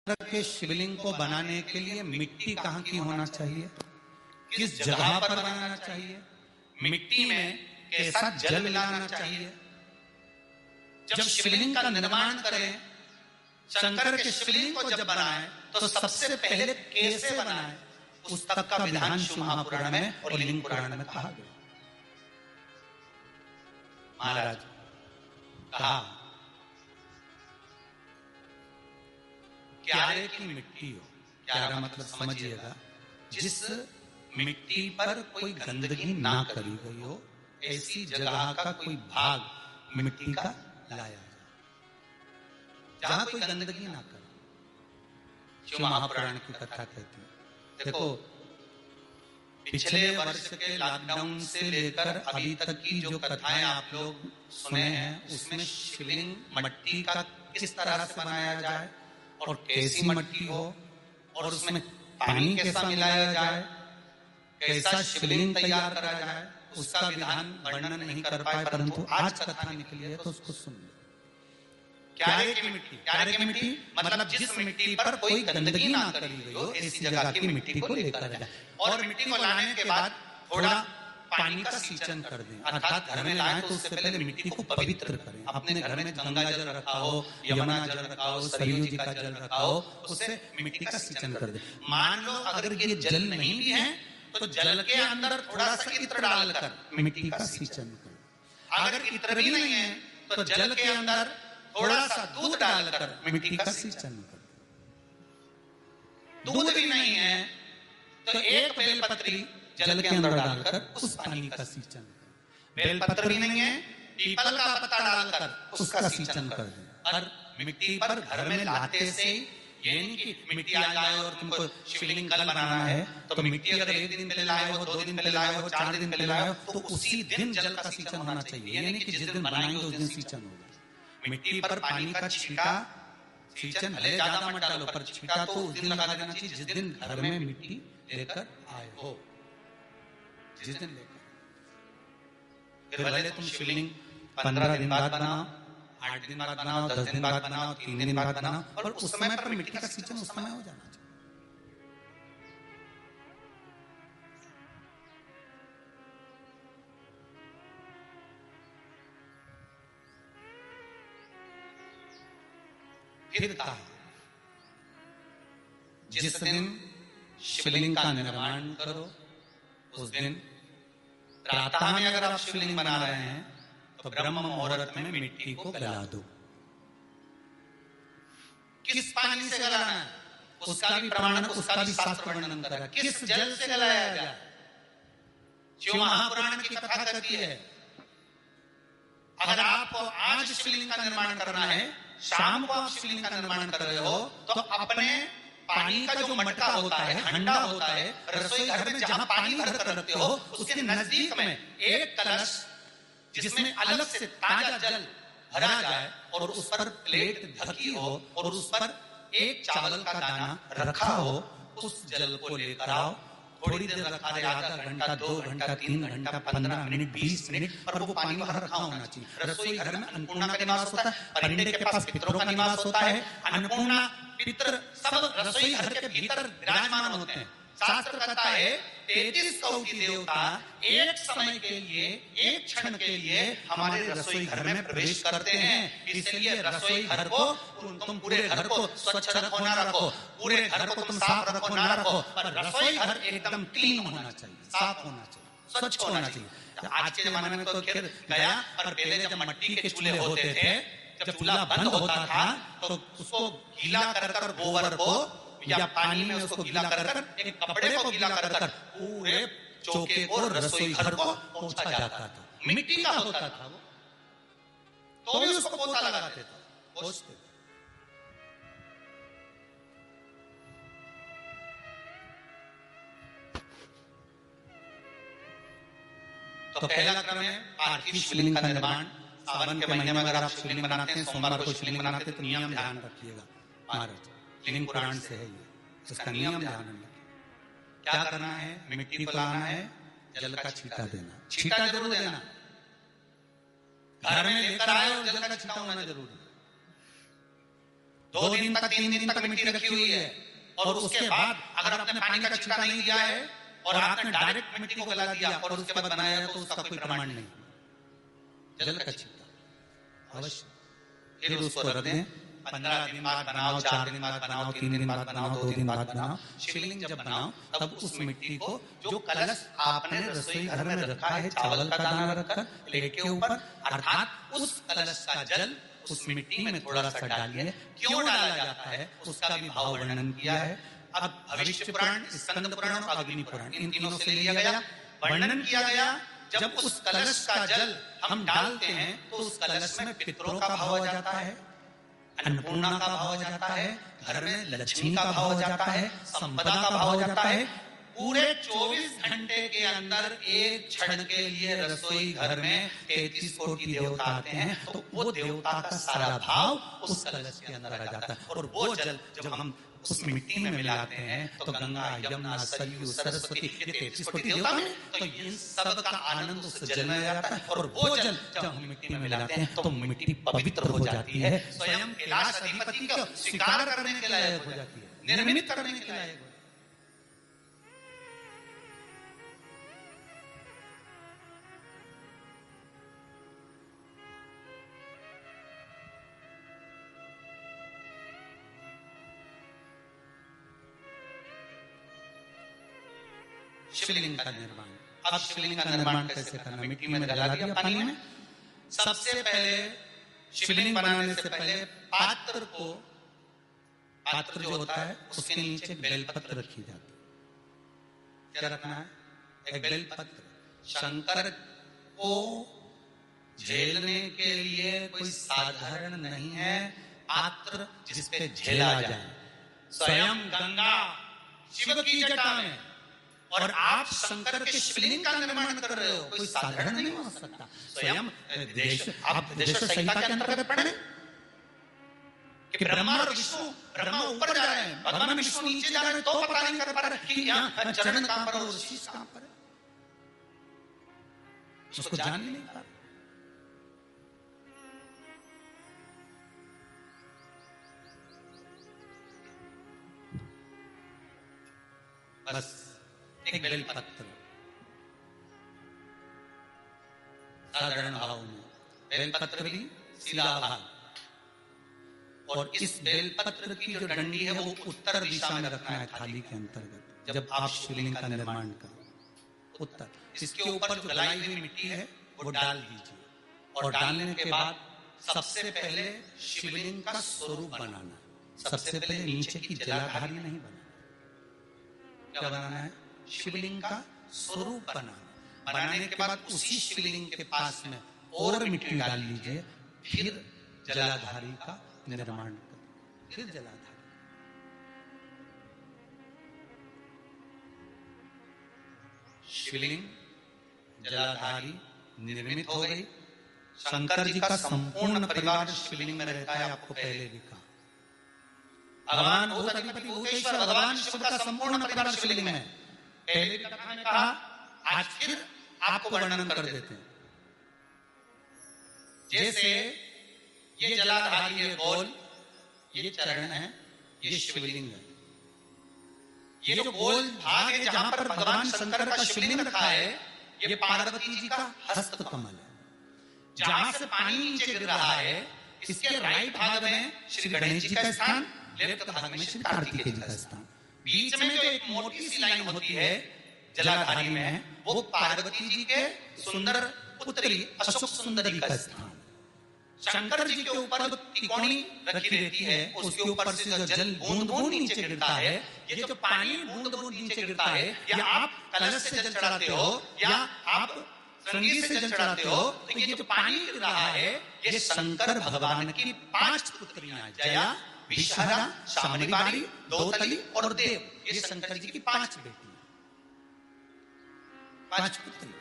के शिवलिंग को बनाने के लिए मिट्टी कहाँ की होना चाहिए, किस जगह पर बनाना चाहिए, मिट्टी में कैसा जल मिलाना चाहिए। जब शिवलिंग का निर्माण करें, शंकर के शिवलिंग को जब बनाए तो सबसे पहले कैसे बनाए, उस तक का विधान शिव महापुराण में और लिंग पुराण में कहा गया। महाराज कहा क्यारे की मिट्टी हो, क्यारा मतलब समझिएगा जिस मिट्टी पर कोई गंदगी ना करी गई हो, ऐसी जगह का कोई भाग मिट्टी का लाया जाए जहां कोई गंदगी ना करे। शिव महापुराण की कथा कहती है। देखो, पिछले वर्ष के लॉकडाउन से लेकर अभी तक की जो कथाएं आप लोग सुने हैं, उसमें शिवलिंग मट्टी का किस तरह से बनाया जाए और कैसी मट्टी हो और उसमें पानी कैसा मिलाया जाए, कैसा शिवलिंग तैयार करा जाए, उसका विधान वर्णन नहीं कर पाए, परंतु आज कथा निकली है तो उसको सुन लो। क्यारे की मिट्टी, क्यारे की मिट्टी मतलब जिस मिट्टी पर कोई गंदगी ना करी गई हो, ऐसी जगह की मिट्टी को लेकर जाए और मिट्टी को लाने के बाद थोड़ा पानी का सिंचन कर दें, अर्थात घर में लाएं तो उससे पहले मिट्टी को पवित्र करें। अपने घर में गंगा जल रखा हो, यमुना जल रखा हो, सरयू जी का जल रखा हो, उससे मिट्टी का सिंचन कर दें। मान लो अगर ये जल नहीं भी है तो जल के अंदर थोड़ा सा इत्र डालकर मिट्टी का सिंचन करें। अगर इत्र भी नहीं है तो जल के अंदर थोड़ा सा दूध डालकर मिट्टी का सिंचन करें। दूध भी नहीं है तो एक बेलपत्री जल के अंदर डालकर उस पानी का सिंचन करें। बेलपत्र भी नहीं है, पीपल का पत्ता डालकर उसका सिंचन कर दें। और मिट्टी पर घर में लाते से ये नहीं कि मिट्टी आ जाए और तुमको शिवलिंग कल बनाना है तो मिट्टी अगर एक दिन पहले लाए हो, 2 दिन पहले लाए हो, 4 दिन पहले लाए हो तो उसी दिन जल का सिंचन होना चाहिए। ये नहीं कि जिस दिन बनाएंगे उस दिन सिंचन होगा। मिट्टी पर पानी का छींटा, सिंचन भले ज्यादा मत डालो पर छींटा तो उस दिन लगा देना चाहिए जिस दिन घर में मिट्टी लेकर आए हो, जिस दिन लेकर। फिर भले तुम शिवलिंग 15 दिन बाद बनाओ, 8 दिन बाद बनाओ, 10 दिन बाद बनाओ, 3 दिन बाद बनाओ, और उस समय पर मिट्टी का सिंचन उस समय हो जाना चाहिए। फिर कहा जिस दिन शिवलिंग का निर्माण करो उस दिन प्रातः में अगर आप शिवलिंग बना रहे हैं तो ब्रह्म मुहूर्त में मिट्टी को गला दो। किस पानी से गलाना है उसका भी प्रमाण, उसका भी शास्त्र वर्णन करा। किस जल से गलाया जाए, शिव महापुराण की कथा कहती है अगर आपको आज शिवलिंग का निर्माण करना है, शाम को आप शिवलिंग का निर्माण कर रहे हो तो अपने पानी का जो मटका होता है, हंडा होता है, रसोई घर में जहां पानी भर कर रखते हो उसके नजदीक में एक कलश जिसमें अलग से ताजा जल भरा जाए और उस पर प्लेट ढकी हो और उस पर एक चावल का दाना रखा हो, उस जल को लेकर आओ। थोड़ी देर रखा जाए, आधा घंटा, 2 घंटा, 3 घंटा, 15 मिनट, 20 मिनट, पर वो पानी वहां रखा होना चाहिए। रसोई घर में अन्नपूर्णा का निवास होता है, परिंदे के पास पितरों का निवास होता है। अन्नपूर्णा, पितर सब रसोई घर के भीतर विराजमान होते हैं। शास्त्र कहता है 33 कौटी देवता एक समय के लिए, एक क्षण के लिए हमारे रसोई घर में प्रवेश करते हैं। इसलिए रसोई घर को तुम पूरे घर को स्वच्छ रखो ना रखो, पूरे घर को तुम साफ रखो ना रखो, पर रसोई घर एकदम क्लीन होना चाहिए, साफ होना चाहिए, स्वच्छ होना चाहिए। आज के जमाने में तो खैर गया, पर पहले जब मिट्टी के चूल्हे होते थे, जब चूल्हा बंद होता था तो उसको गीला कर कर गोबर को या पानी में उसको गीला कर कर, एक कपड़े को गीला कर कर पूरे चौके को, रसोई घर को पोंछा जाता था। मिट्टी का होता था वो, तो भी उसको पोंछा लगाते थे, पोंछते। तो पहला क्रम है पार्थिव शिवलिंग का निर्माण। सावन के महीने में अगर आप शिवलिंग बनाते हैं, सोमवार को शिवलिंग बनाते हैं, तो नियम ध्यान रखिएगा महाराज, लिंग पुराण से है ये, इसका नियम ध्यान रखिए। क्या करना है, मिट्टी को लाना है, जल का छींटा देना, छींटा जरूर देना। घर में लेकर आए और जल का छींटा होना जरूरी है। 2 दिन तक 3 दिन तक मिट्टी रखी हुई है, और उसके बाद अगर आपने पानी का छिड़का नहीं दिया है और आपने डायरेक्ट मिट्टी को गला दिया और उसके बाद बनाया तो उसका कोई प्रमाण नहीं। जल का छिड़का अवश्य, फिर उसको रख दें। 15 दिन बाद बनाओ, 4 दिन बाद बनाओ, 3 दिन बाद बनाओ, 2 दिन बाद बनाओ। शिवलिंग जब बनाओ तब उस मिट्टी को, जो कलश आपने रसोई घर में रखा है चावल का दाना रखकर प्लेट के ऊपर, अर्थात उस कलश का जल उस मिट्टी में थोड़ा सा डालिए। क्यों डाला जाता है उसका भी भाव वर्णन किया है। अब भविष्य पुराण, स्कंद पुराण और अग्नि पुराण, इन तीनों से लिया गया, वर्णन किया गया। जब उस कलश का जल हम डालते हैं तो उस कलश में पितरों का भाव आ जाता है, अन्नपूर्णा का भाव आ जाता है, घर में लक्ष्मी का भाव आ जाता है, संपदा का भाव आ जाता है। पूरे 24 घंटे के अंदर एक क्षण के लिए रसोई घर में 33 कोटि देवता आते हैं, तो वो देवता का सारा भाव उस कलश के अंदर आ जाता है। और वो जल जब हम उस मिट्टी में मिलाते हैं तो गंगा, यमुना, सरयू, सरस्वती, ये 33 कोटि देवता हैं, तो इन सब का आनंद उस जल में आ जाता है। और वो जल जब हम मिट्टी में मिलाते हैं तो मिट्टी पवित्र हो जाती है, स्वयं कैलाश अधिपति को स्वीकार करने के लायक हो जाती है, निर्मित करने के लायक। शिवलिंग का निर्माण। अब शिवलिंग का निर्माण कैसे करना? मिट्टी में गला दिया पानी में। सबसे पहले शिवलिंग बनाने से पहले पात्र जो होता है उसके नीचे बेलपत्र रखी जाती है। क्या रखना है? एक बेलपत्र। शंकर को झेलने के लिए कोई साधारण नहीं है पात्र जिसपे झेला जाए। स्वयं गंगा शिव की जटा में, और आप शंकर के शिवलिंग का निर्माण कर रहे हो, कोई साधारण नहीं हो सकता। स्वयं आप देश संहिता के अंतर्गत पढ़े कि ब्रह्मा और विष्णु, ब्रह्मा ऊपर जा रहे हैं, भगवान विष्णु नीचे जा रहे हैं, तो पता नहीं कर पा रहे कि यहाँ चरण कहां पर और शीश कहां पर है, उसको जान ही नहीं पा रहे। बस एक बेलपत्र साधारण भाव में, बेलपत्र भी सीधा भाग, और इस बेलपत्र की जो डंडी है वो उत्तर दिशा में रखना है थाली के अंतर्गत। जब आप शिवलिंग का निर्माण करें उत्तर, इसके ऊपर जो गलाई हुई मिट्टी है वो डाल दीजिए, और डालने के बाद सबसे पहले शिवलिंग का स्वरूप बनाना। सबसे पहले नीचे की जलाधारी नहीं बनाना। क्या बनाना है? शिवलिंग का स्वरूप बनाना। बनाने के बाद उसी शिवलिंग के पास में और मिट्टी डाल लीजिए, फिर जलाधारी का निर्माण करें। फिर जलाधारी, शिवलिंग जलाधारी निर्मित हो गई। शंकर जी का संपूर्ण परिवार शिवलिंग में रहता है, आपको पहले भी कहा। भगवान भूत अधिपति भूतेश्वर भगवान शिव का संपूर्ण परिवार शिवलिंग में है। पहले भी कथा में कहा, आज फिर आपको वर्णन कर देते हैं। जैसे ये जलाधारी है गोल, ये चरण है, ये शिवलिंग है। ये जो गोल भाग है जहां पर भगवान शंकर का शिवलिंग रखा है, ये पार्वती जी का हस्त कमल है। जहां से पानी नीचे गिर रहा है, इसके राइट भाग में श्री गणेश जी का स्थान, लेफ्ट भाग में श्री कार्तिकेय जी का स्थान। बीच में जो एक मोटी सी लाइन होती है जलाधारी में, वो पार्वती जी के सुंदर पुत्री अशोक सुंदरी का स्थान। शंकर जी के ऊपर जो तिकोनी रखी रहती है, उसके ऊपर से जो जल बूंद बूंद नीचे गिरता है, ये जो पानी बूंद बूंद नीचे गिरता है, या आप कलश से जल चढ़ाते हो या आप संगीत से जल चढ़ाते हो, तो ये जो पानी गिर रहा है, ये शंकर भगवान की 5 पुत्रियां, जया, विषहरा, शामरी, दोतली और देव, ये शंकर जी की 5 बेटी, 5 पुत्री।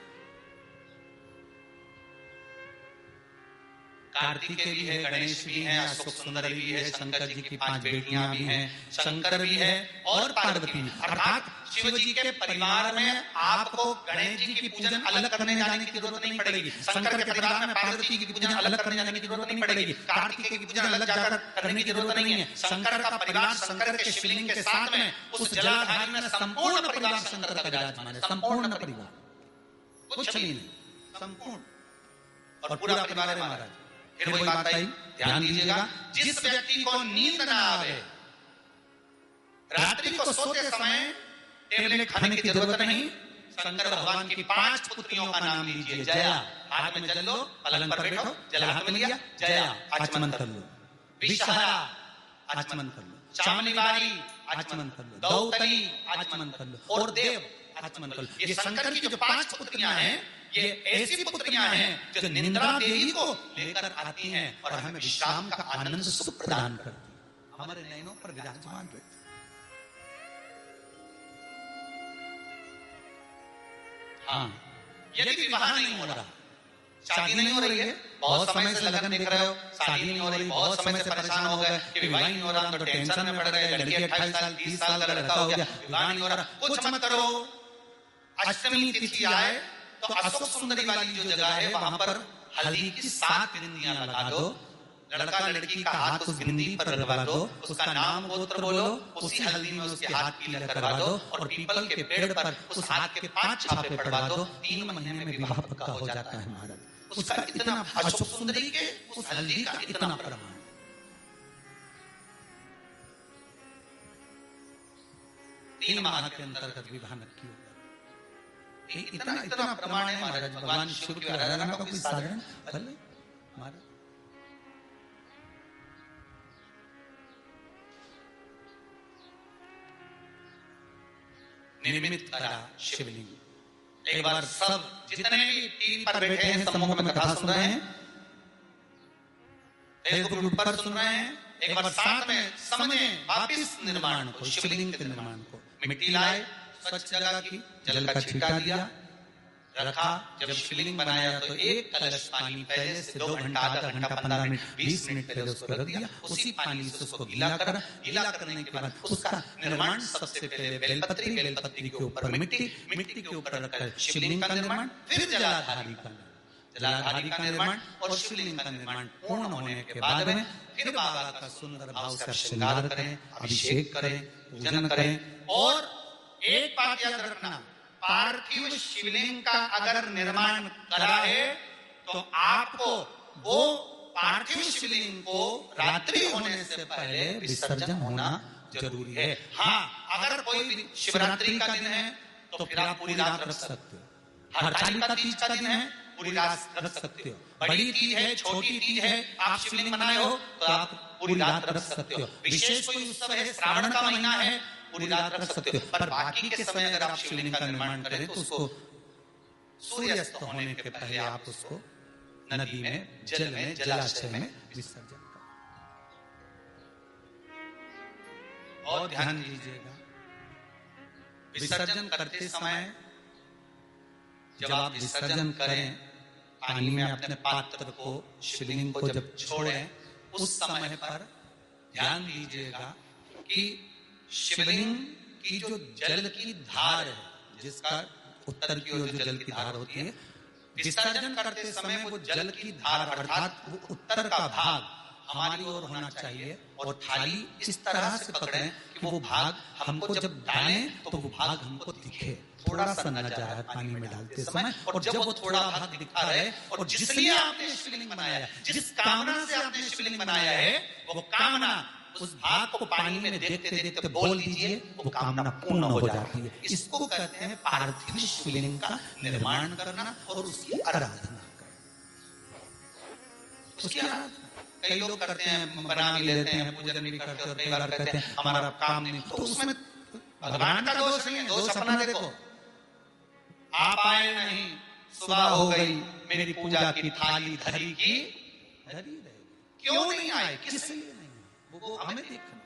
कार्तिकेय भी है, गणेश भी है, अशोक सुंदर भी है, शंकर जी की 5 बेटियां भी हैं, शंकर भी है और पार्वती भी। अर्थात शिव जी के परिवार में आपको गणेश जी की पूजन अलग करने जाने की जरूरत नहीं पड़ेगी, शंकर के परिवार में पार्वती की पूजन अलग करने जाने की जरूरत नहीं पड़ेगी, कार्तिकेय की पूजन अलग जाकर करने की जरूरत नहीं है। शंकर का परिवार शंकर के शिवलिंग के साथ में उस जलाधार में संपूर्ण परिवार शंकर का विराजमान है, संपूर्ण परिवार, कुछ भी नहीं, संपूर्ण और पूरा परिवार है महाराज। फिर वही बात आई, ध्यान दीजिएगा, जिस व्यक्ति को नींद न आवे, रात्रि को सोते समय टेबलेट खाने की जरूरत नहीं, शंकर भगवान की 5 पुत्रियों का नाम लीजिए। जया, हाथ में जल लो, पलंग पर बैठो, जल हाथ में लिया, जया आचमन कर लो, विषहरा आचमन कर लो, चामलीवारी आचमन कर लो, दौतली आचमन कर लो और देव आचमन कर लो। ये शंकर की जो 5 पुत्रियां हैं, ये ऐसी पुत्रियां हैं जो निंद्रा देवी को लेकर आती हैं और हमें विश्राम का आनंद सुख प्रदान करती हैं, हमारे नयनों पर विराजमान रहती। हाँ, यदि विवाह नहीं हो रहा, शादी नहीं हो रही है, बहुत समय से लगन देख रहे हो, शादी नहीं हो रही, बहुत समय से परेशान हो गए कि विवाह नहीं हो रहा, तो टेंशन में पड़ गए, लड़की 28 साल 30 साल का लड़का हो गया, विवाह नहीं हो रहा, कुछ मत करो। अष्टमी तिथि आए तो अशोक सुंदरी वाली जो जगह है वहां पर हल्दी की 7 बिंदियां लगा दो, लड़का लड़की का हाथ उस बिंदी पर लगा दो, उसका नाम गोत्र बोलो, उसी हल्दी में उसके हाथ पीला करवा दो और पीपल के पेड़ पर उस हाथ के 5 छापे पड़वा दो, 3 महीने में विवाह पक्का हो जाता है महाराज। उसका इतना, अशोक सुंदरी के उस हल्दी का इतना प्रमाण। 3 माह के अंतर्गत विवाह नक्की होगा, इतना इतना प्रमाण है महाराज। भगवान शिव की आराधना का कोई साधारण फल है महाराज। निर्मित करा शिवलिंग। एक बार सब जितने भी टीवी पर बैठे हैं, समूह में कथा सुन रहे हैं, फेसबुक ग्रुप पर सुन रहे हैं, एक बार साथ में समझे वापिस निर्माण को, शिवलिंग के निर्माण को। मिट्टी लाए, स्वच्छ जगह की, जल का छिड़का दिया, रखा। जब शिवलिंग बनाया तो 1 कलश पानी पहले से 2 घंटा, आधा घंटा, 15 मिनट, 20 मिनट पहले उसको रख दिया। उसी पानी से उसको गीला करा। गीला करने के बाद उसका निर्माण सबसे पहले बेलपत्री, बेलपत्री के ऊपर मिट्टी, मिट्टी के ऊपर रखकर शिवलिंग का निर्माण, फिर जलाधारी का, जलाधारी का निर्माण और शिवलिंग का निर्माण पूर्ण होने के बाद में फिर बाबा का सुंदर भाव से श्रृंगार करें, अभिषेक करें, पूजन करें। और एक बात याद रखना, पार्थिव शिवलिंग का अगर निर्माण करा है तो आपको वो पार्थिव शिवलिंग को रात्रि होने से पहले विसर्जन होना जरूरी है। हाँ, अगर कोई शिवरात्रि का दिन है तो फिर आप पूरी रात रख सकते हो। हरतालिका तीज का दिन है, पूरी रात रख सकते हो। बड़ी तीज है, छोटी तीज है, आप शिवलिंग बनाए हो तो आप पूरी रात रख सकते हो। विशेष कोई उत्सव है, श्रावण का महीना है, पूरी रात रख सकते हो। पर बाकी के समय अगर आप शिवलिंग का निर्माण करें तो उसको सूर्यास्त होने के पहले आप उसको नदी में, जल में, जलाशय में विसर्जन करें। और ध्यान दीजिएगा, विसर्जन करते समय जब आप विसर्जन करें, पानी में अपने पात्र को, शिवलिंग को जब छोड़ें, उस समय पर ध्यान दीजिएगा कि शिवलिंग की जो जल की धार है, जिसका उत्तर की ओर जो जल की धार होती है, विसर्जन करते समय वो जल की धार अर्थात वो उत्तर का भाग हमारी ओर होना चाहिए और थाली इस तरह से पकड़ें कि वो भाग हमको जब डालें तो वो भाग हमको दिखे, थोड़ा सा नजर आए पानी में डालते समय। और जब वो थोड़ा भाग दिखा रहे और जिसलिए आपने शिवलिंग बनाया, जिस कामना से आपने शिवलिंग बनाया है, वो कामना उस भाग को पानी में देखते देखते बोल दीजिए, वो कामना पूर्ण हो जाती है। इसको कहते हैं पार्थिव शिवलिंग का निर्माण करना और उसकी आराधना करना। उसकी आराधना कई लोग करते हैं, बना भी लेते हैं, पूजन भी करते हैं और कई बार कहते हैं हमारा काम नहीं, तो उसमें भगवान का दोष नहीं है। दोष अपना देखो, आप आए नहीं, सुबह हो गई, मेरी पूजा की थाली धरी की धरी रहे, क्यों नहीं आए, किस लिए नहीं, वो हमें देखना।